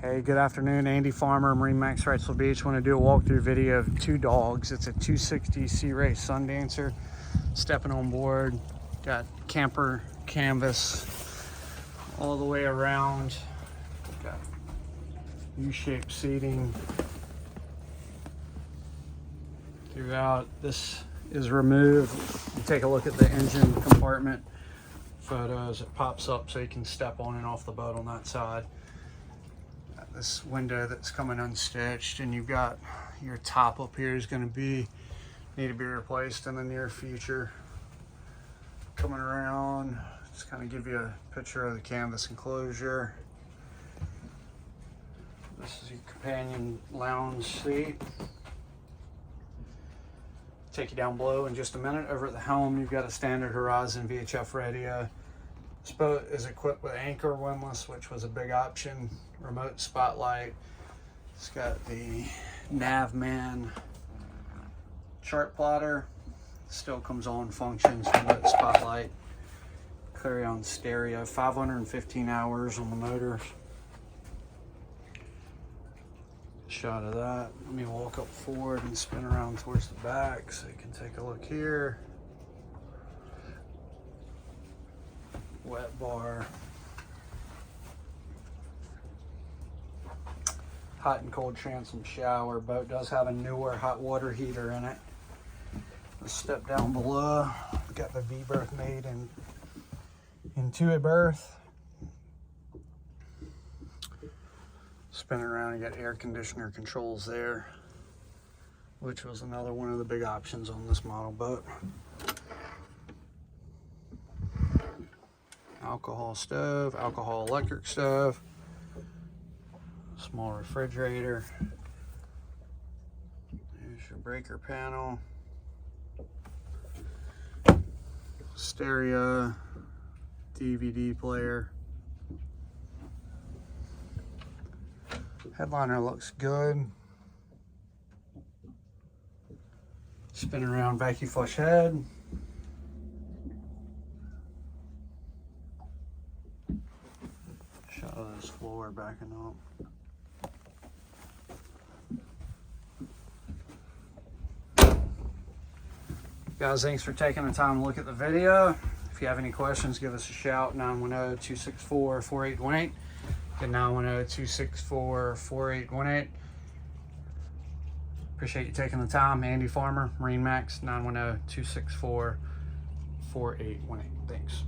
Hey, good afternoon. Andy Farmer, MarineMax Wrightsville Beach. Want to do a walkthrough video of two dogs. It's a 260 Sea Ray Sundancer. Stepping on board. Got camper canvas all the way around. Got U-shaped seating throughout. This is removed. You take a look at the engine compartment photos. It pops up so you can step on and off the boat on that side. This window that's coming unstitched, and you've got your top up here is going to need to be replaced in the near future. Coming around, just kind of give you a picture of the canvas enclosure. This is your companion lounge seat. Take you down below in just a minute. Over at the helm, you've got a standard Horizon VHF radio. This boat is equipped with anchor windlass, which was a big option. Remote spotlight. It's got the Navman chart plotter. Still comes on, functions. Remote spotlight. Corian stereo. 515 hours on the motor. Shot of that. Let me walk up forward and spin around towards the back so you can take a look here. Wet bar. Hot and cold transom shower. Boat does have a newer hot water heater in it. Let's step down below. Got the V berth made into a berth. Spin around, you got air conditioner controls there, which was another one of the big options on this model boat. Alcohol stove, alcohol electric stove, small refrigerator. There's your breaker panel, stereo, DVD player. Headliner looks good. Spin around, vacuum flush head. Shot of this floor backing up. Guys, thanks for taking the time to look at the video. If you have any questions, give us a shout, 910-264-4818. At 910-264-4818. Appreciate you taking the time. Andy Farmer, MarineMax, 910-264-4818. Thanks.